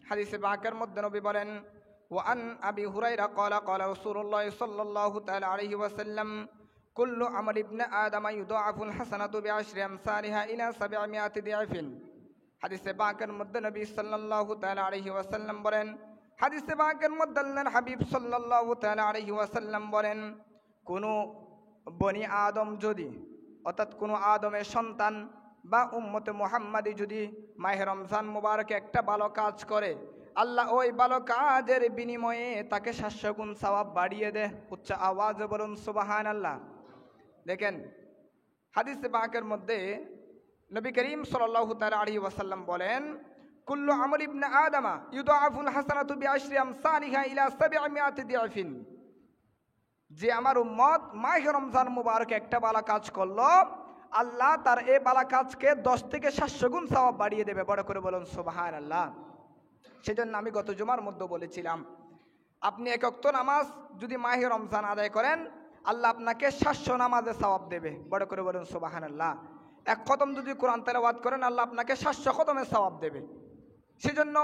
হাদিসে পাকের মধ্যে নবী বলেন, ওয়ান আবি হুরায়রা ক্বালা ক্বালা রাসূলুল্লাহ সাল্লাল্লাহু তাআলা আলাইহি ওয়াসাল্লাম কুল্লু আমাল ইবনে আদম ইউদাআফুল হাসানাতু বিআশরি আমসালিহা ইলা 700 দিআফিন। হাদিসে পাকের মধ্যে নবী সাল্লাল্লাহু তাআলা আলাইহি ওয়াসাল্লাম বলেন, হাদিসে পাকের মধ্যে আল্লাহর হাবিব সাল্লাল্লাহু তাআলা আলাইহি ওয়াসাল্লাম বলেন, কোনো বনি আদম যদি, অর্থাৎ কোনো আদমের সন্তান বা উম্মতে মুহাম্মাদি যদি মাহে রমজান মুবারকে একটা ভালো কাজ করে, আল্লাহ ওই ভালো কাজের বিনিময়ে তাকে 700 গুণ সওয়াব বাড়িয়ে দেয়। উচ্চ আওয়াজে বলুন সুবহানাল্লাহ। দেখেন হাদিসে পাকের মধ্যে নবী করিম সাল্লাল্লাহু তাআলা আলাইহি ওয়াসাল্লাম বলেন, কুল্লু আমল ইবনে আদম ইউদাআফুল হাসানাতু বিআশরি আমসালিহা ইলা 700 দিআফিন। যে আমার উম্মত মাহে রমজান মুবারকে একটা ভালো কাজ করলো, আল্লাহ তার এই ভালো কাজকে 10 থেকে 700 গুণ সওয়াব বাড়িয়ে দেবে। বড় করে বলুন সুবহানাল্লাহ। সেজন্য আমি গত জুমার মধ্যে বলেছিলাম, আপনি এক ওয়াক্ত নামাজ যদি মাহে রমজান আদায় করেন, আল্লাহ আপনাকে 700 নামাজের সওয়াব দেবে। বড় করে বলুন সুবহানাল্লাহ। এক খতম যদি কোরআন তেলাওয়াত করেন, আল্লাহ আপনাকে 700 খতমের সওয়াব দেবে। সেজন্য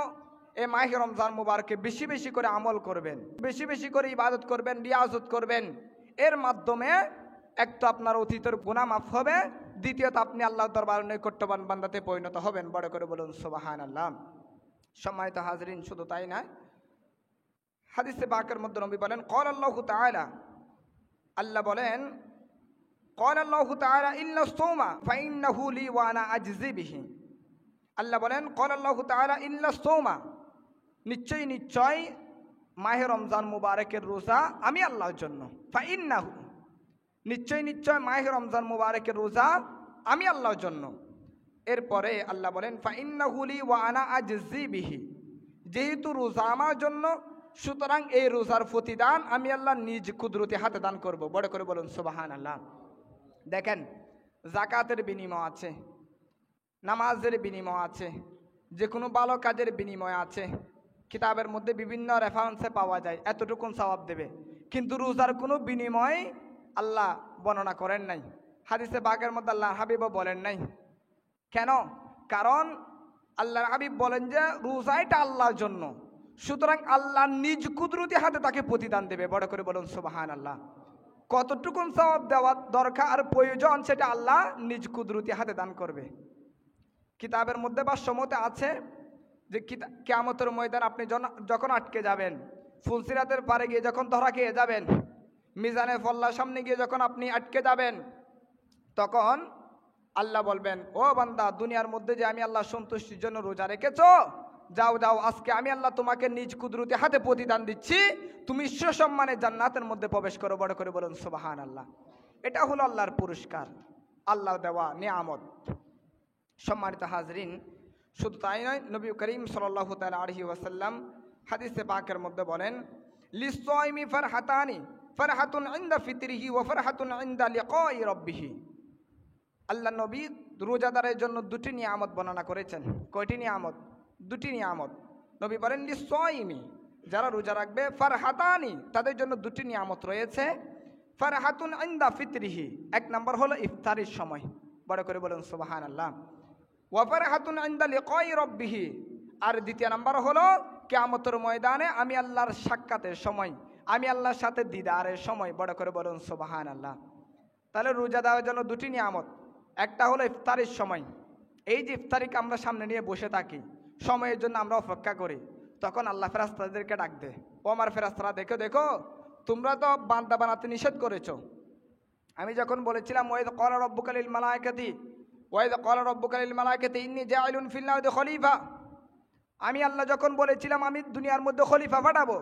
এই মাহে রমজান মুবারকে বেশি বেশি করে আমল করবেন, বেশি বেশি করে ইবাদত করবেন, রিয়াজত করবেন। এর মাধ্যমে এক তো আপনার অতীতের গুনাহ মাফ হবে, দ্বিতীয়ত আপনি আল্লাহর দরবারে নৈকট্যবান বান্দাতে পরিণত হবেন। বড় করে বলুন সুবহানাল্লাহ। সম্মানিত হাজরিন, শুধু তাই নয়, হাদিসে পাকের মধ্যে নবী বলেন, ক্বালা আল্লাহু তাআলা, আল্লাহ বলেন, ক্বালা আল্লাহু তাআলা ইল্লা সাওমা ফাইন্নাহু লি ওয়া আনা আজজি বিহি। আল্লাহ বলেন, ক্বালা আল্লাহু তাআলা ইল্লা সাওমা, নিশ্চয় নিশ্চয় মাহে রমজান মুবারকের রোজা আমি আল্লাহর জন্য। ফাইন্নাহু, নিশ্চয় নিশ্চয় মাহে রমজান মুবারকের রোজা আমি আল্লাহর জন্য। এরপরে আল্লাহ বলেন, ফাইন্নাহু লি ওয়া আনা আজজি বিহি, যেহেতু রোজা আমার জন্য, সুতরাং এই রোজার প্রতিদান আমি আল্লাহ নিজ কুদরতি হাতে দান করব। বড় করে বলুন সুবহানাল্লাহ। দেখেন, যাকাতের বিনিময় আছে, নামাজের বিনিময় আছে, যে কোনো ভালো কাজের বিনিময় আছে। কিতাবের মধ্যে বিভিন্ন রেফারেন্সে পাওয়া যায় এতটুকুন সওয়াব দেবে, কিন্তু রোজার কোনো বিনিময় আল্লাহ বর্ণনা করেন নাই। হাদিসে পাকের মধ্যে আল্লাহর হাবিবও বলেন নাই। কেন? কারণ আল্লাহর হাবিব বলেন যে রোজা এটা আল্লাহর জন্য, সুতরাং আল্লাহ নিজ কুদরতি হাতে তাকে প্রতিদান দেবে। বড় করে বলুন সুবহানাল্লাহ। কতটুকুন সওয়াব দেওয়ার দরকার আর প্রয়োজন, সেটা আল্লাহ নিজ কুদরতি হাতে দান করবে। কিতাবের মধ্যে বা সমতে আছে যে কিয়ামতের ময়দান আপনি যখন আটকে যাবেন, ফুলসিরাতের পারে গিয়ে যখন ধরা খেয়ে যাবেন, মিজানের ফল্লার সামনে গিয়ে যখন আপনি আটকে যাবেন, তখন আল্লাহ বলবেন, ও বান্দা, দুনিয়ার মধ্যে যে আমি আল্লাহ সন্তুষ্টির জন্য রোজা রেখেছো, যাও যাও, আজকে আমি আল্লাহ তোমাকে নিজ কুদরতি হাতে প্রতিদান দিচ্ছি, তুমি সসম্মানে জান্নাতের মধ্যে প্রবেশ করো। বড় করে বলুন সুবহানাল্লাহ। এটা হলো আল্লাহর পুরস্কার, আল্লাহ দেওয়া নিয়ামত। সম্মানিত হাজরিন, শুধু তাই নয়, নবী করিম সাল্লাল্লাহু তাআলা আলাইহি ওয়াসাল্লাম হাদিসে পাকের মধ্যে বলেন, লিসসাইমি ফারহাতানি, ফারহাতুন ইনদা ফিতরিহি ওয়া ফারহাতুন ইনদা লিকাই রাব্বিহি। আল্লাহ নবী রোজাদারের জন্য দুটি নিয়ামত বর্ণনা করেছেন। কয়টি নিয়ামত? দুটি নিয়ামত। নবী বলেন, লিসসাইমি, যারা রোজা রাখবে, ফারহাতানি, তাদের জন্য দুটি নিয়ামত রয়েছে। ফারহাতুন ইনদা ফিতরিহি, এক নম্বর হলো ইফতারের সময়। বড় করে বলুন সুবহানাল্লাহ। ওয়া ফারহাতুন ইনদা লিকাই রাব্বিহি, আর দ্বিতীয় নাম্বার হলো কিয়ামতের ময়দানে আমি আল্লাহর সাক্ষাতের সময়, আমি আল্লাহর সাথে দিদারের সময়। বড় করে বলুন সুবহানাল্লাহ। তাহলে রোজা দেওয়ার জন্য দুটি নিয়ামত, একটা হলো ইফতারের সময়। এই যে ইফতারিকে আমরা সামনে নিয়ে বসে থাকি, সময়ের জন্য আমরা অপেক্ষা করি, তখন আল্লাহ ফেরেশতাদেরকে ডাক দেয়, ও আমার ফেরেশতারা, দেখো দেখো, তোমরা তো বান্দা বানাতে নিষেধ করেছো। আমি যখন বলেছিলাম, ওয়াইদ ক্বালা রাব্বুকা লিল মালায়েকাতি, ওয়াইদ ক্বালা রাব্বুকা লিল মালায়েকাতি ইন্নী জাইলুন ফিল আরদি খলিফা, আমি আল্লাহ যখন বলেছিলাম আমি দুনিয়ার মধ্যে খলিফা পাঠাবো,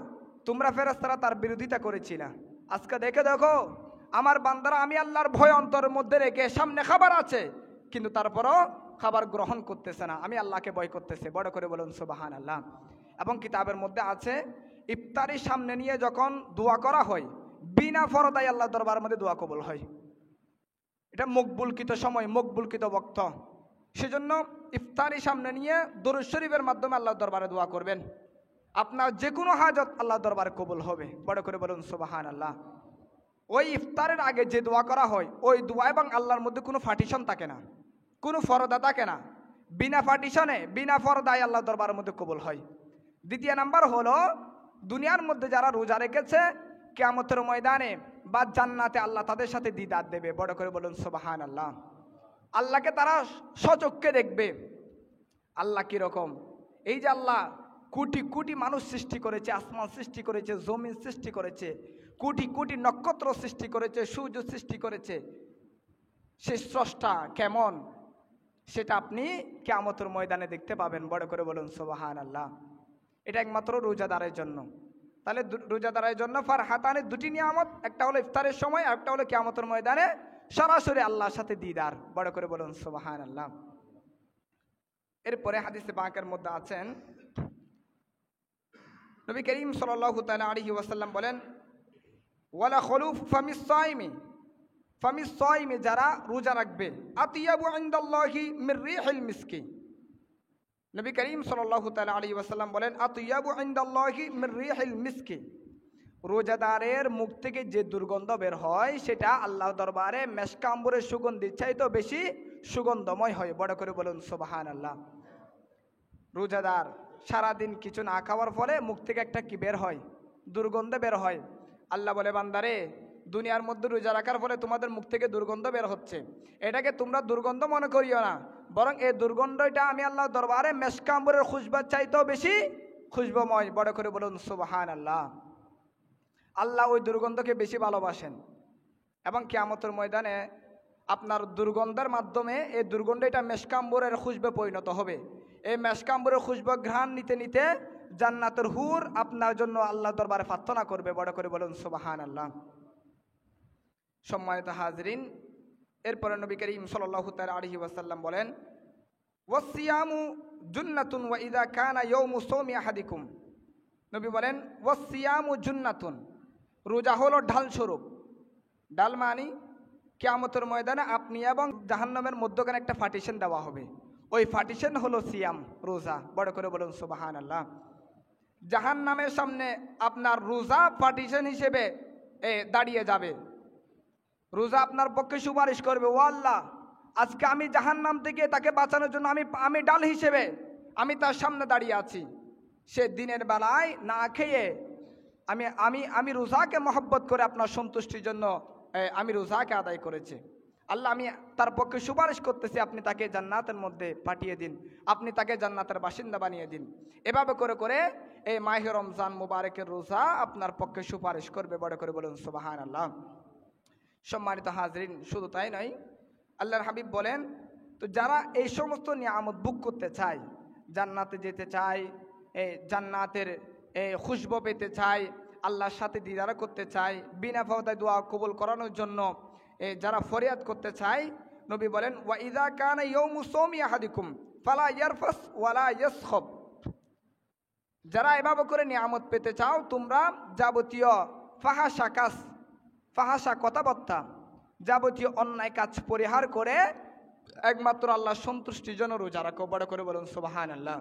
তোমরা ফেরেশতারা তার বিরোধিতা করেছিলা। আজকে দেখে দেখো, আমার বান্দারা আমি আল্লাহর ভয় অন্তরের মধ্যে রেখে, সামনে খাবার আছে, কিন্তু তারপরও খাবার গ্রহণ করতেছে না, আমি আল্লাহকে ভয় করতেছে। বড় করে বলুন সুবহানাল্লাহ। এবং কিতাবের মধ্যে আছে, ইফতারি সামনে নিয়ে যখন দোয়া করা হয়, বিনা ফরদায় আল্লাহ দরবারের মধ্যে দোয়া কবুল হয়। এটা মকবুলকৃত সময়, মকবুলকৃত বক্ত। সেজন্য ইফতারি সামনে নিয়ে দরুদ শরীফের মাধ্যমে আল্লাহর দরবারে দোয়া করবেন, আপনার যে কোনো হাজত আল্লাহর দরবারে কবুল হবে। বড় করে বলুন সুবহানাল্লাহ। ওই ইফতারের আগে যে দোয়া করা হয়, ওই দোয়া এবং আল্লাহর মধ্যে কোনো পার্টিশন থাকে না, কোনো ফরদা থাকে না, বিনা পার্টিশনে, বিনা ফরদায় আল্লাহর দরবারের মধ্যে কবুল হয়। দ্বিতীয় নাম্বার হলো দুনিয়ার মধ্যে যারা রোজা রেখেছে কিয়ামতের ময়দানে বা জান্নাতে আল্লাহ তাদের সাথে দিদার দেবে। বড় করে বলুন সুবহানাল্লাহ। আল্লাহকে তারা স্বচক্ষে দেখবে। আল্লাহ কিরকম? এই যে আল্লাহ কোটি কোটি মানুষ সৃষ্টি করেছে, আসমান সৃষ্টি করেছে, জমিন সৃষ্টি করেছে, কোটি কোটি নক্ষত্র সৃষ্টি করেছে, সূর্য সৃষ্টি করেছে, সে স্রষ্টা কেমন সেটা আপনি কিয়ামতের ময়দানে দেখতে পাবেন। বড় করে বলুন সুবহানাল্লাহ। এটা একমাত্র রোজাদারের জন্য। তাহলে রোজাদারের জন্য ফারহাতানে দুটি নিয়ামত, একটা হলো ইফতারের সময়, আর একটা হলো কিয়ামতের ময়দানে সরাসরি আল্লাহর সাথে দিদার। বড় করে বলুন সুবহানাল্লাহ। এরপরে হাদিসে পাকের মধ্যে আছেন নবী করিম সাল্লাল্লাহু তাআলা আলাইহি ওয়াসাল্লাম বলেন, ওয়ালা খুলুফ ফামিস সাইমি, ফামিস সাইমি যারা রোজা রাখবে, আতিয়াবু ইনদাল্লাহি মির রিহিল মিসকি। নবী করিম সাল্লাল্লাহু তাআলা আলাইহি ওয়াসাল্লাম বলেন, আতিয়াবু ইনদাল্লাহি মির রিহিল মিসকি। রোজাদারের মুখ থেকে যে দুর্গন্ধ বের হয় সেটা আল্লাহর দরবারে মেশক আম্বরের সুগন্ধির চাইতেও বেশি সুগন্ধময় হয়। বড় করে বলুন সুবহানাল্লাহ। রোজাদার সারাদিন কিছু না খাওয়ার ফলে মুখ থেকে একটা কি বের হয়? দুর্গন্ধ বের হয়। আল্লাহ বলে, বান্দারে দুনিয়ার মধ্যে রোজা রাখার ফলে তোমাদের মুখ থেকে দুর্গন্ধ বের হচ্ছে, এটাকে তোমরা দুর্গন্ধ মনে করিও না, বরং এই দুর্গন্ধটা আমি আল্লাহর দরবারে মেশক আম্বরের খুশবার চাইতেও বেশি খুশবুময়। বড় করে বলুন সুবহানাল্লাহ। আল্লাহ ওই দুর্গন্ধকে বেশি ভালোবাসেন এবং কিয়ামতের ময়দানে আপনার দুর্গন্ধের মাধ্যমে এই দুর্গন্ধ এটা মেশক আম্বরের খুশবে পরিণত হবে। এই মেশক আম্বরের খুশবু ঘ্রাণ নিতে নিতে জান্নাতের হুর আপনার জন্য আল্লাহ দরবারে প্রার্থনা করবে। বড় করে বলুন সুবহানাল্লাহ। সম্মানিত হাজরিন, এরপরে নবী করিম সাল্লাল্লাহু তাআলা আলাইহি ওয়াসাল্লাম বলেন, ওয়াসিয়ামু জুন্নাতুন ওয়া ইযা কানা ইয়াউমু সাওমি আহাদিকুম। নবী বলেন, ওয়াসিয়ামু জুন্নাতুন, রোজা হলো ঢাল স্বরূপ। ডাল মানি কিয়ামতের ময়দানে আপনি এবং জাহান্নামের মধ্যখানে একটা পার্টিশন দেওয়া হবে, ওই পার্টিশন হলো সিয়াম, রোজা। বড় করে বলুন সুবহানাল্লাহ। জাহান্নামের সামনে আপনার রোজা পার্টিশন হিসেবে দাঁড়িয়ে যাবে। রোজা আপনার পক্ষে সুপারিশ করবে, ও আল্লাহ, আজকে আমি জাহান্নাম থেকে তাকে বাঁচানোর জন্য আমি ডাল হিসেবে আমি তার সামনে দাঁড়িয়ে আছি। সে দিনের বেলায় না খেয়ে আমি রোজাকে মহব্বত করে আপনার সন্তুষ্টির জন্য আমি রোজাকে আদায় করেছি। আল্লাহ, আমি তার পক্ষে সুপারিশ করতেছি, আপনি তাকে জান্নাতের মধ্যে পাঠিয়ে দিন, আপনি তাকে জান্নাতের বাসিন্দা বানিয়ে দিন। এভাবে করে করে এই মাহে রমজান মুবারকের রোজা আপনার পক্ষে সুপারিশ করবে। বড় করে বলুন সুবহানাল্লাহ। সম্মানিত হাজরিন, শুধু তাই নয়, আল্লাহর হাবিব বলেন, তো যারা এই সমস্ত নিয়ামত ভোগ করতে চায়, জান্নাতে যেতে চায়, জান্নাতের খুশবু পেতে চায়, আল্লাহর সাথে দিদার করতে চায়, বিনা ফাওতায় দোয়া কবুল করানোর জন্য যারা ফরিয়াদ করতে চায়, নবী বলেন, ওয়া ইযা কানা ইয়াউমু সাওমি আহাদিকুম ফালা ইয়ারফাস ওয়ালা ইয়াসখাব। যারা এভাবে করে নিয়ামত পেতে চাও, তোমরা যাবতীয় ফাহাশা কথাবার্তা, যাবতীয় অন্যায় কাজ পরিহার করে একমাত্র আল্লাহর সন্তুষ্টির জন্য রোজা রাখো। বড় করে বলুন সুবহানাল্লাহ।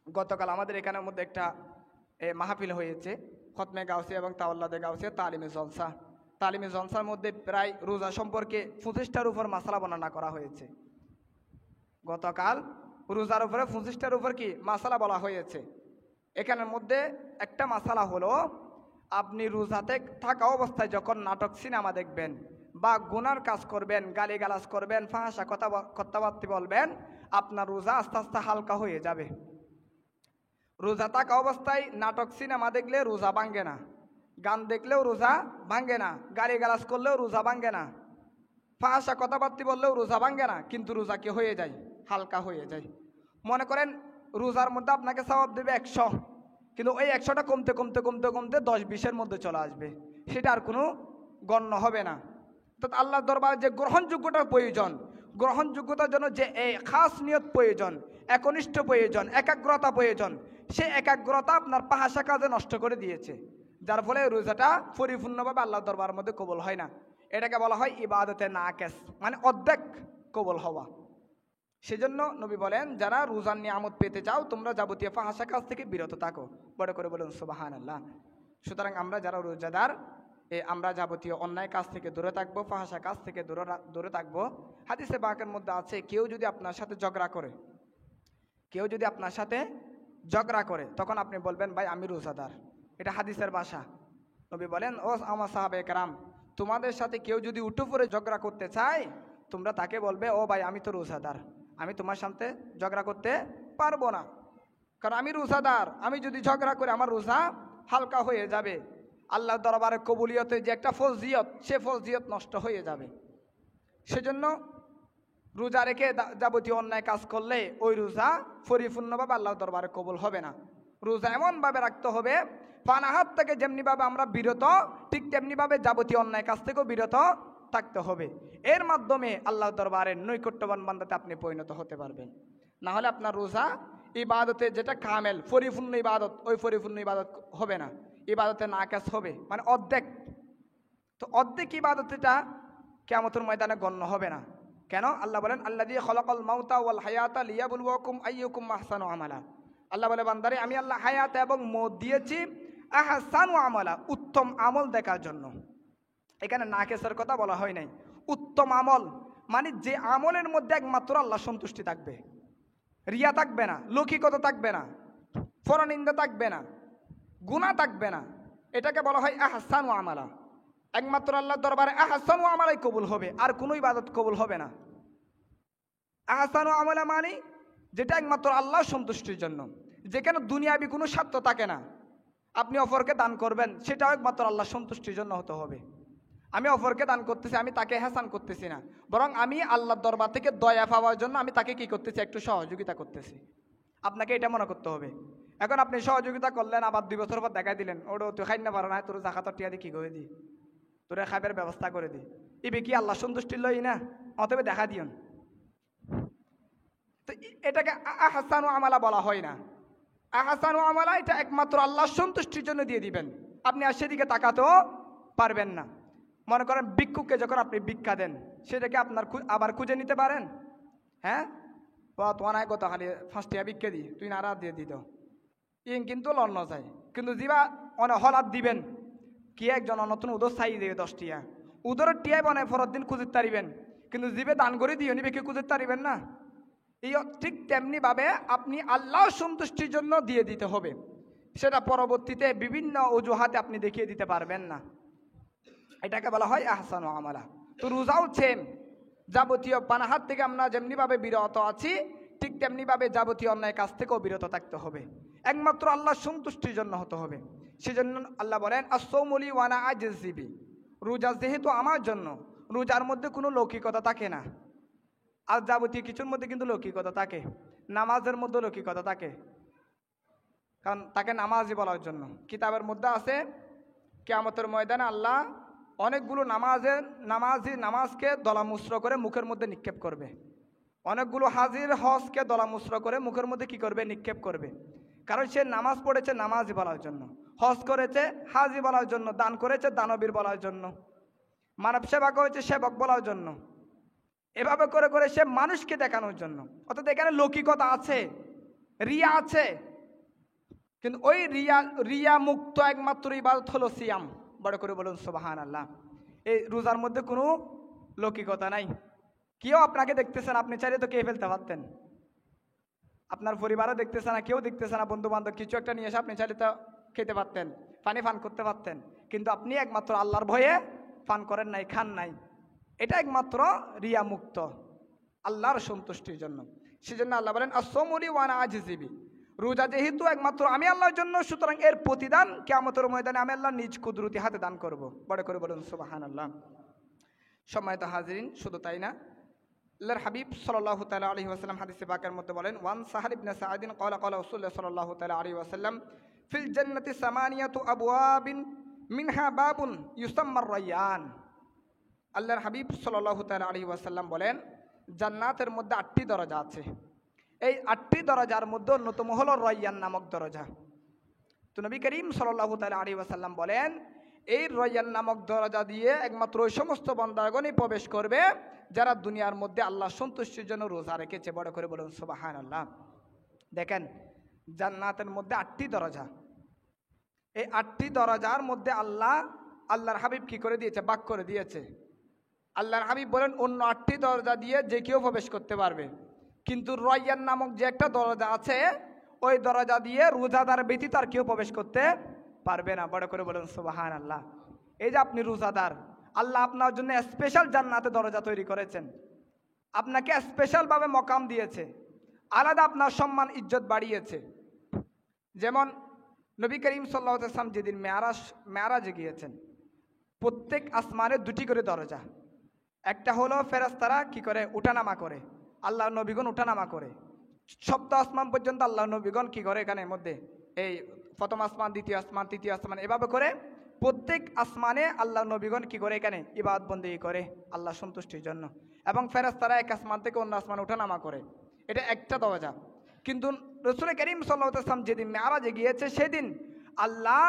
গতকাল আমাদের এখানের মধ্যে একটা মাহফিল হয়েছে, খতমে গাউসিয়া এবং তাওয়াল্লাদে গাউসিয়া তালিমে জলসা। তালিমে জলসার মধ্যে প্রায় রোজা সম্পর্কে 25টার উপর মাসালা বর্ণনা করা হয়েছে। গতকাল রোজার উপরে 25টার উপর কি মাসালা বলা হয়েছে। এখানের মধ্যে একটা মাসালা হলো, আপনি রোজাতে থাকা অবস্থায় যখন নাটক সিনেমা দেখবেন বা গুনার কাজ করবেন, গালিগালাজ করবেন, ফাহাশা কথাবার্তা বলবেন, আপনার রোজা আস্তে আস্তে হালকা হয়ে যাবে। রোজা থাকা অবস্থায় নাটক সিনেমা দেখলে রোজা ভাঙ্গে না, গান দেখলেও রোজা ভাঙ্গে না, গালিগালাজ করলেও রোজা ভাঙ্গে না, ফাহাশা কথাবার্তা বললেও রোজা ভাঙ্গে না, কিন্তু রোজা কি হয়ে যায়? হালকা হয়ে যায়। মনে করেন রোজার মধ্যে আপনাকে সওয়াব দেবে 100, কিন্তু ওই 100টা কমতে কমতে কমতে কমতে 10-20-এর মধ্যে চলে আসবে, সেটা আর কোনো গণ্য হবে না। তো আল্লাহর দরবারে যে গ্রহণযোগ্যতার প্রয়োজন, গ্রহণযোগ্যতার জন্য যে খাস নিয়ত প্রয়োজন, একনিষ্ঠ প্রয়োজন, একাগ্রতা প্রয়োজন, সেই একাগ্রতা আপনার ফাহাশা কাজে নষ্ট করে দিয়েছে, যার ফলে রোজাটা পরিপূর্ণভাবে আল্লাহর দরবারের মধ্যে কবুল হয় না। এটাকে বলা হয় ইবাদতে নাকেস, মানে অর্ধেক কবুল হওয়া। সেজন্য নবী বলেন, যারা রোজার নিয়ামত পেতে চাও, তোমরা যাবতীয় ফাহাশা কাজ থেকে বিরত থাকো। বড় করে বলুন সুবহানাল্লাহ। সুতরাং আমরা যারা রোজাদার, আমরা যাবতীয় অন্যায় কাজ থেকে দূরে থাকবো, ফাহাশা কাজ থেকে দূরে থাকবো। হাদিসে পাকের মধ্যে আছে, কেউ যদি আপনার সাথে ঝগড়া করে, কেউ যদি আপনার সাথে ঝগড়া করে, তখন আপনি বলবেন ভাই আমি রোজাদার। এটা হাদিসের ভাষা। নবী বলেন, ও আমার সাহাবায়ে কেরাম, তোমাদের সাথে কেউ যদি উঠে পড়ে ঝগড়া করতে চায়, তোমরা তাকে বলবে ও ভাই আমি তো রোজাদার, আমি তোমার সাথে ঝগড়া করতে পারবো না, কারণ আমি রোজাদার। আমি যদি ঝগড়া করে আমার রোজা হালকা হয়ে যাবে, আল্লাহর দরবারে কবুলিয়তের যে একটা ফজিয়ত, সে ফজিয়ত নষ্ট হয়ে যাবে। সেজন্য রোজা রেখে যাবতীয় অন্যায় কাজ করলে ওই রোজা পরিপূর্ণভাবে আল্লাহর দরবারে কবুল হবে না। রোজা এমনভাবে রাখতে হবে, পানাহার থেকে যেমনিভাবে আমরা বিরত, ঠিক তেমনিভাবে যাবতীয় অন্যায় কাজ থেকেও বিরত থাকতে হবে। এর মাধ্যমে আল্লাহর দরবারের নৈকট্যবান বান্দাতে আপনি পরিণত হতে পারবেন। না হলে আপনার রোজা ইবাদতে যেটা কামেল পরিপূর্ণ ইবাদত, ওই পরিপূর্ণ ইবাদত হবে না, ইবাদতে নাকাস হবে, মানে অর্ধেক। তো অর্ধেক ইবাদতটা কিয়ামতের ময়দানে গণ্য হবে না। কেন? আল্লাহ বলেন আল্লাযী খালাকাল মাউতা ওয়াল হায়াতা লিয়াবলুয়াকুম আইয়ুকুম আহসানু আমালা। আল্লাহ বলে বান্দারে আমি আল্লাহ হায়াত এবং মওত দিয়েছি আহসানু আমালা, উত্তম আমল দেখার জন্য। এখানে নাকেসের কথা বলা হয় নাই, উত্তম আমল মানে যে আমলের মধ্যে একমাত্র আল্লাহ সন্তুষ্টি থাকবে, রিয়া থাকবে না, লৌকিকতা থাকবে না, পরনিন্দা থাকবে না, গুনাহ থাকবে না, এটাকে বলা হয় আহসানু আমালা। একমাত্র আল্লাহর দরবারে আহসানু আমালাই কবুল হবে, আর কোনো ইবাদত কবুল হবে না। আহসানু আমালা মানে যেটা একমাত্র আল্লাহর সন্তুষ্টির জন্য, যেখানে দুনিয়াবি কোনো স্বার্থ থাকে না। আপনি অপরকে দান করবেন, সেটাও একমাত্র আল্লাহর সন্তুষ্টির জন্য হতে হবে। আমি অপরকে দান করতেছি, আমি তাকে এহসান করতেছি না, বরং আমি আল্লাহর দরবার থেকে দয়া পাওয়ার জন্য আমি তাকে কি করতেছি, একটু সহযোগিতা করতেছি। আপনাকে এটা মনে করতে হবে। এখন আপনি সহযোগিতা করলেন, আবার 2 বছর পর দেখা দিলেন, ওটা তুই খাই না পারো না, তোর জাকাতের টিয়া দিয়ে কি করে দিই, তোরা খাবার ব্যবস্থা করে দিই, ইবে কি আল্লাহ সন্তুষ্টির লই না? অতএব দেখা দিও। তো এটাকে আহসানু আমালা বলা হয় না। আহসানু আমালা এটা একমাত্র আল্লাহর সন্তুষ্টির জন্য দিয়ে দিবেন, আপনি আর সেদিকে তাকাতেও পারবেন না। মনে করেন ভিক্ষুককে যখন আপনি ভিক্ষা দেন, সেটাকে আপনার আবার খুঁজে নিতে পারেন? হ্যাঁ, তোমার নাই কত খালি 5 টাকা ভিক্ষা দিই, তুই না রাত দিয়ে দিত ইন কিন্তু লন্ন যায়। কিন্তু যিবা অনেক হলাদ দিবেন, কি একজন নতুন উদর চাই দেবে 10 টিয়া, উদরের টিয়াই বনে পরের দিন খুঁজে তারিবেন, কিন্তু জীবে দান করে দিও নিবে, কি খুঁজে তারিবেন না? এই ঠিক তেমনিভাবে আপনি আল্লাহর সন্তুষ্টির জন্য দিয়ে দিতে হবে, সেটা পরবর্তীতে বিভিন্ন অজুহাতে আপনি দেখিয়ে দিতে পারবেন না। এটাকে বলা হয় আহসানু আমালা। তো রোজাও সেম, যাবতীয় পানাহার থেকে আমরা যেমনিভাবে বিরত আছি, ঠিক তেমনিভাবে যাবতীয় অন্যায় কাজ থেকেও বিরত থাকতে হবে, একমাত্র আল্লাহর সন্তুষ্টির জন্য হতে হবে। সেজন্য আল্লাহ বলেন আস-সাওমু লি ওয়া আনা আজজি বিহি, রোজা যেহেতু আমার জন্য, রোজার মধ্যে কোনো লৌকিকতা থাকে না। আর যাবতীয় কিছুর মধ্যে কিন্তু লৌকিকতা থাকে, নামাজের মধ্যে লৌকিকতা থাকে, কারণ তাকে নামাজই বলার জন্য। কিতাবের মধ্যে আছে কিয়ামতের ময়দানে আল্লাহ অনেকগুলো নামাজকে দলামুস্র করে মুখের মধ্যে নিক্ষেপ করবে, অনেকগুলো হাজির হজকে দলামুস্র করে মুখের মধ্যে কি করবে, নিক্ষেপ করবে। কারণ সে নামাজ পড়েছে নামাজি বলার জন্য, হজ করেছে হাজি বলার জন্য, দান করেছে দানবীর বলার জন্য, মানব সেবা করেছে সেবক বলার জন্য, এভাবে করে করে সে মানুষকে দেখানোর জন্য। অর্থাৎ এখানে লৌকিকতা আছে, রিয়া আছে, কিন্তু ওই রিয়া মুক্ত একমাত্র ইবাদত হলো সিয়াম। বড় করে বলুন সুবহানাল্লাহ। এই রোজার মধ্যে কোনো লৌকিকতা নাই। কেউ আপনাকে দেখতেছে না, আপনি চাইলে তো কে ফেলতে পারতেন, আপনার পরিবারও দেখতেছে না, কেউ দেখতেছে না, বন্ধু বান্ধব কিছু একটা নিয়ে এসে আপনি চাইলে তো খেতে পারতেন, পান করতে পারতেন, কিন্তু আপনি একমাত্র আল্লাহর ভয়ে পান করেন নাই, খান নাই। এটা একমাত্র রিয়া মুক্ত, আল্লাহর সন্তুষ্টির জন্য। সেজন্য আল্লাহ বলেন আস-সাওমু লি ওয়া আনা আজজি বিহি, রোজা যেহেতু একমাত্র আমি আল্লাহর জন্য, সুতরাং এর প্রতিদান কিয়ামতের ময়দানে আমি আল্লাহ নিজ কুদরতি হাতে দান করব। বড় করে বলুন সুবহানাল্লাহ। সম্মানিত হাজিরিন, শুধু তাই না, আল্লাহর হাবিব সাল্লাল্লাহু তাআলা আলাইহি ওয়াসাল্লাম হাদিসে পাকের মধ্যে বলেন ওয়ান সাহাল ইবনে সাঈদ ক্বালা ক্বালা রাসূলুল্লাহ সাল্লাল্লাহু তাআলা আলাইহি ওয়াসাল্লাম ফিল জান্নাতি সামানিয়াতু আবওয়াবিন মিনহা বাবুন ইউসাম্মার রায়্যান। আল্লাহর হাবিব সাল্লাল্লাহু তাআলা আলাইহি ওয়াসাল্লাম বলেন জান্নাতের মধ্যে 8টি দরজা আছে, এই 8টি দরজার মধ্যে অন্যতম হলো রায়্যান নামক দরজা। তো নবী করিম সাল্লাল্লাহু তাআলা আলাইহি ওয়াসাল্লাম বলেন এই রায়্যান নামক দরজা দিয়ে একমাত্র ওই সমস্ত বান্দাগণই প্রবেশ করবে যারা দুনিয়ার মধ্যে আল্লাহ সন্তুষ্টির জন্য রোজা রেখেছে। বড় করে বলুন সুবহানাল্লাহ। দেখেন জান্নাতের মধ্যে 8টি দরজা, এই 8টি দরজার মধ্যে আল্লাহর হাবিব কি করে দিয়েছে, ভাগ করে দিয়েছে। আল্লাহর হাবিব বলেন অন্য 8টি দরজা দিয়ে যে কেউ প্রবেশ করতে পারবে, কিন্তু রায়্যান নামক যে একটা দরজা আছে ওই দরজা দিয়ে রোজাদার ব্যতীত আর কেউ প্রবেশ করতে পারবে না। বড় করে বলুন সুবহানাল্লাহ। এই যে আপনি রোজাদার, আল্লাহ আপনার জন্য স্পেশাল জান্নাতে দরজা তৈরি করেছেন, আপনাকে স্পেশালভাবে মকাম দিয়েছে, আলাদা আপনার সম্মান ইজ্জত বাড়িয়েছে। যেমন নবী করিম সাল্লাল্লাহু আলাইহি ওয়াসাল্লাম যেদিন মেরাজে গিয়েছেন, প্রত্যেক আসমানে দুটি করে দরজা। একটা হলো ফেরেশতারা কি করে উঠানামা করে, আল্লাহ নবীগণ উঠানামা করে। সপ্তম আসমান পর্যন্ত আল্লাহ নবীগণ কি করে এখানে মধ্যে এই প্রথম আসমান, দ্বিতীয় আসমান, তৃতীয় আসমান, এভাবে করে প্রত্যেক আসমানে আল্লাহ নবীগণ কি করে এখানে ইবাদত বন্দেগী করে আল্লাহ সন্তুষ্টির জন্য। এবং ফেরেশতারা এক আসমান থেকে অন্য আসমান উঠানামা করে। এটা একটা দরজা। কিন্তু রাসূল করিম সাল্লাল্লাহু আলাইহি ওয়াসাল্লাম যেদিন মেরাজে গিয়েছে, সেদিন আল্লাহ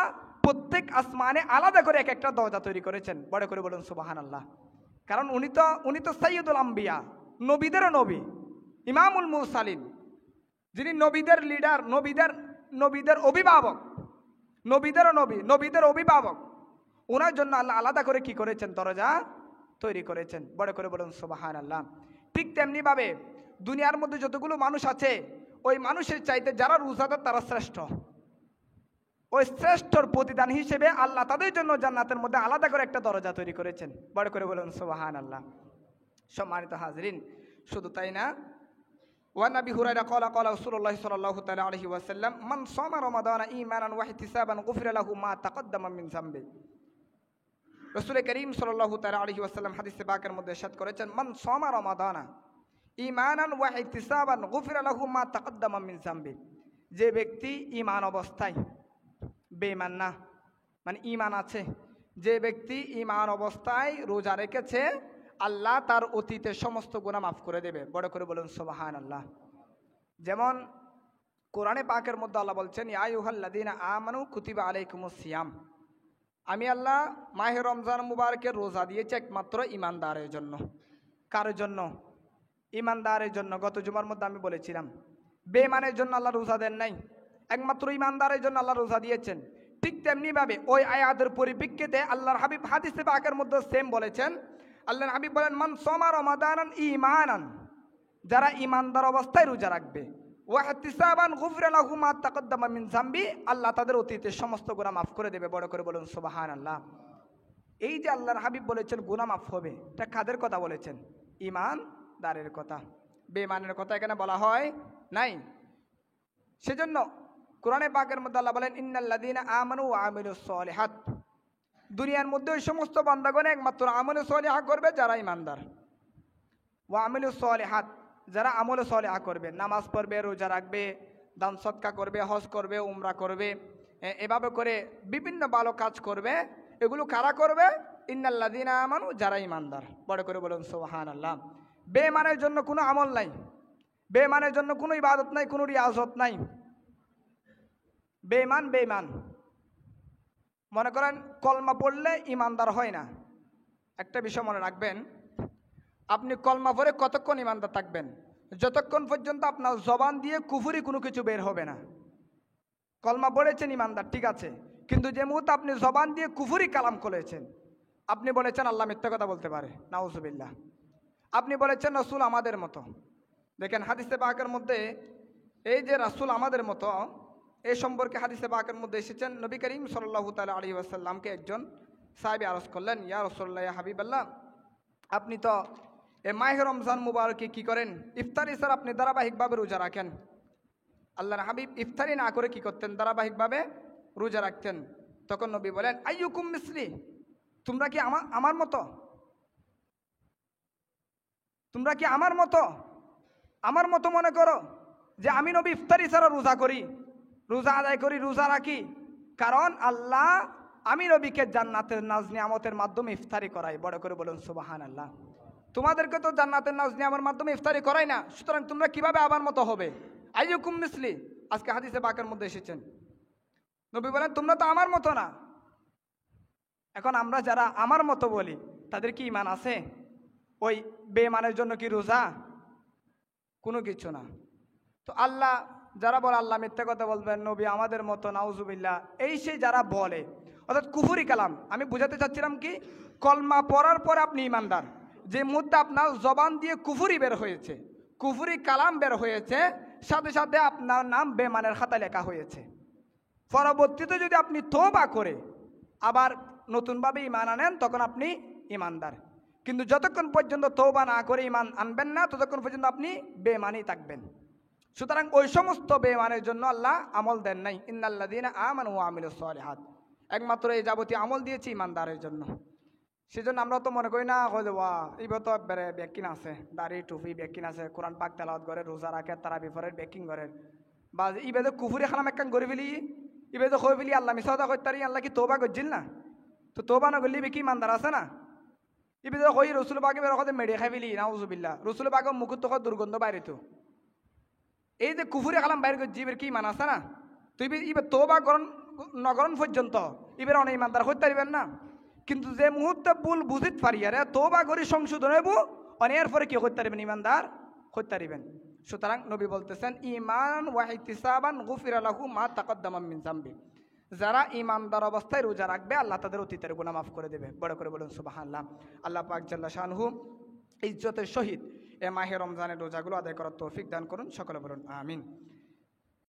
প্রত্যেক আসমানে আলাদা করে এক একটা দরজা তৈরি করেছেন। বড় করে বলুন সুবহানাল্লাহ। কারণ উনি তো সাইয়্যিদুল আম্বিয়া, নবীদেরও নবী, ইমামুল মুরসালিন, যিনি নবীদের লিডার, নবীদের অভিভাবক, নবীদেরও নবী, নবীদের অভিভাবক। ওনার জন্য আল্লাহ আলাদা করে কি করেছেন দরজা তৈরি করেছেন। বড় করে বলুন সুবহানাল্লাহ। ঠিক তেমনিভাবে দুনিয়ার মধ্যে যতগুলো মানুষ আছে, ওই মানুষের চাইতে যারা রোজাদার তারা শ্রেষ্ঠ। ওই শ্রেষ্ঠর প্রতিদান হিসেবে আল্লাহ তাদের জন্য জান্নাতের মধ্যে আলাদা করে একটা দরজা তৈরি করেছেন। বড় করে বলুন সুবহানাল্লাহ। সম্মানিত হাজরিন, শুধু তাই না, ওয়ান আবি হুরায়রা ক্বালা ক্বালা রাসূলুল্লাহ সাল্লাল্লাহু তাআলা আলাইহি ওয়াসাল্লাম মান সামা রমাদানা ঈমানান ওয়া ইহতিসাবান গুফিরা লাহু মা তাকদ্দামা মিন যামবি। রাসূল করিম সাল্লাল্লাহু তাআলা আলাইহি ওয়াসাল্লাম হাদিসে পাকের মধ্যে ইরশাদ করেছেন, মান সামা রমাদানা ঈমানান ওয়া ইহতিসাবান গুফিরা লাহু মা তাকদ্দামা মিন যামবি। যে ব্যক্তি ঈমান অবস্থায়, বেঈমান না, মানে ঈমান আছে, যে ব্যক্তি ঈমান অবস্থায় রোজা রেখেছে, আল্লাহ তার অতীতের সমস্ত গুনাহ মাফ করে দেবে। বড় করে বলুন সুবহানাল্লাহ। যেমন কোরআনে পাকের মধ্যে আল্লাহ বলছেন, ইয়া আইয়ুহাল্লাযীনা আমানু কুতিবা আলাইকুমুস সিয়াম। আমি আল্লাহ মাহে রমজান মুবারকের রোজা দিয়েছি একমাত্র ঈমানদারের জন্য। কার জন্য? ঈমানদারের জন্য। গত জুমার মধ্যে আমি বলেছিলাম, বেঈমানের জন্য আল্লাহ রোজা দেন নাই, একমাত্র ঈমানদারের জন্য আল্লাহ রোজা দিয়েছেন। ঠিক তেমনিভাবে ওই আয়াতের পরিপ্রেক্ষিতে আল্লাহর হাবিব হাদিসে পাকের মধ্যে সেম বলেছেন। আল্লাহর হাবিব বলেন, মান সামা রমাদানান ঈমানান, যারা ঈমানদার অবস্থায় রোজা রাখবে, ওয়া ইহতিসাবান গুফিরা লাহু মা তাকদ্দামা মিন যামবি, আল্লাহ তাদের অতীতের সমস্ত গুনাহ মাফ করে দেবে। বড় করে বলুন সুবহানাল্লাহ। এই যে আল্লাহর হাবিব বলেছেন গুনাহ মাফ হবে, এটা কাদের কথা বলেছেন? ঈমানদারের কথা, বেঈমানের কথা এখানে বলা হয় নাই। সেজন্য কোরআনে পাকের মধ্যে আল্লাহ বলেন, ইন্নাল্লাযীনা আমানু ওয়া আমিলুস সলিহাত। দুনিয়ার মধ্যে ওই সমস্ত বান্দাগণ একমাত্র আমলে সলিহা করবে যারা ঈমানদার। ওয়া আমিলুস সলিহাত, যারা আমলে সলিহা করবে, নামাজ পড়বে, রোজা রাখবে, দান সদকা করবে, হজ করবে, উমরা করবে, এভাবে করে বিভিন্ন ভালো কাজ করবে। এগুলো কারা করবে? ইন্নাল্লাযীনা আমানু, যারা ঈমানদার। বড় করে বলুন সুবহানাল্লাহ। বেঈমানের জন্য কোনো আমল নাই, বেঈমানের জন্য কোনো ইবাদত নাই, কোনো রিয়াজত নাই। বেঈমান মনে করেন কলমা পড়লে ঈমানদার হয় না। একটা বিষয় মনে রাখবেন, আপনি কলমা পড়ে কতক্ষণ ঈমানদার থাকবেন? যতক্ষণ পর্যন্ত আপনার জবান দিয়ে কুফরি কোনো কিছু বের হবে না। কলমা পড়েছেন ঈমানদার, ঠিক আছে, কিন্তু যে মুহূর্তে আপনি জবান দিয়ে কুফরি কালাম করেছেন, আপনি বলেছেন আল্লাহ মিথ্যা কথা বলতে পারে, নাউজুবিল্লাহ, আপনি বলেছেন রাসূল আমাদের মতো। দেখেন হাদিসে পাকের মধ্যে এই যে রাসূল আমাদের মতো, এই সম্পর্কে হাদিসে পাকের মধ্যে এসেছেন, নবী করিম সাল্লাল্লাহু তাআলা আলাইহি ওয়াসাল্লামকে একজন সাহাবী আরজ করলেন, ইয়া রাসূলুল্লাহ, ইয়া হাবিবাল্লাহ, আপনি তো এই মাহে রমজান মুবারকে কি করেন? ইফতারি স্যার আপনি ধারাবাহিকভাবে রোজা রাখেন। আল্লাহর হাবিব ইফতারি না করে কি করতেন? ধারাবাহিকভাবে রোজা রাখতেন। তখন নবী বলেন, আইয়ুকুম মিসলি, তোমরা কি আমার মতো? তোমরা কি আমার মতো মনে করো যে আমি নবী ইফতারি ছাড়া রোজা করি, রোজা আদায় করি, রোজা রাখি? কারণ আল্লাহ আমি নবীকে জান্নাতের নাজ নিয়ামতের মাধ্যমে ইফতারি করাই। বড় করে বলুন সুবহানাল্লাহ। তোমাদেরকে তো জান্নাতের নাজ নিয়ামতের মাধ্যমে ইফতারি করাই না, সুতরাং তোমরা কিভাবে আমার মতো হবে? আইয়ুকুম মিসলি, আজকে হাদিসে পাকের মধ্যে এসেছেন, নবী বলেন তোমরা তো আমার মতো না। এখন আমরা যারা আমার মতো বলি, তাদের কি ঈমান আছে? ওই বেঈমানের জন্য কি রোজা? কোনো কিছু না। তো আল্লাহ যারা বলে আল্লাহ মিথ্যা কথা বলবেন, নবী আমাদের মতো, নাউজুবিল্লাহ, এই সেই যারা বলে, অর্থাৎ কুফরি কালাম। আমি বুঝাতে চাচ্ছিলাম কি, কলমা পড়ার পরে আপনি ঈমানদার, যে মুহূর্তে আপনার জবান দিয়ে কুফরি বের হয়েছে, কুফরি কালাম বের হয়েছে, সাথে সাথে আপনার নাম বেঈমানের খাতায় লেখা হয়েছে। পরবর্তীতে যদি আপনি তওবা করে আবার নতুনভাবে ঈমান আনেন তখন আপনি ঈমানদার। কিন্তু যতক্ষণ পর্যন্ত তওবা না করে ঈমান আনবেন না ততক্ষণ পর্যন্ত আপনি বেঈমানই থাকবেন। সুতরাং ওই সমস্ত বেঈমানের জন্য আল্লাহ আমল দেন নাই, ইন্নাল্লাযীনা আমানু ওয়া আমিলুস সালিহাত, একমাত্র এই যাবতীয় আমল দিয়েছি ঈমানদারের জন্য। সেজন্য আমরা তো মনে করি না হয়ে ওয়া এইবার তো একবারে ব্যাকিন আছে, দাড়ি টুপি ব্যাকিন আছে, কোরআন পাক তেলাওয়াত করে, রোজা রাখে, তারাবি পড়ে, ব্যাকিং করে, বা ইবাদে কুফুরি খালাম একখান করে ফেলি, ইবাদে কই ফেলি আল্লাহ মিসাওদা করতারি, আল্লাহ কি তওবা করছিল না? তো তওবা না করলে কি ঈমানদার আছে না? ইবাদে কই রাসূল পাকে বের কথা মেডে খাই ফেলি, নাউজুবিল্লাহ, রাসূল পাকে মুখত তো দুর্গন্ধ বাইরে তো এই যে কুফুরি খালাম বাইরে করে জীবের কি ঈমান আছে না? তুই ইবার তওবা করন নগরণ পর্যন্ত ইবার অনেক ঈমানদার হইতে পারবেন না। কিন্তু যে মুহূর্তে ভুল বুঝিতে পারি আরে তওবা করে সংশোধন হইব, অনেক পরে কি করতে পারবেন? ঈমানদার হইতে পারবেন। সুতরাং নবী বলতেছেন ঈমান ওয়া ইহতিসাবান গুফিরা লাহু মা তাকদ্দামা মিন যামবি, যারা ঈমানদার অবস্থায় রোজা রাখবে আল্লাহ তাদের অতীতের গুনাহ মাফ করে দেবে। বড় করে বলুন সুবহানাল্লাহ। আল্লাহ পাক জাল্লা শানহু ইজ্জতের সহিত এ মাহে রমজানের রোজাগুলো আদায় করার তৌফিক দান করুন। সকলে বলুন আমিন।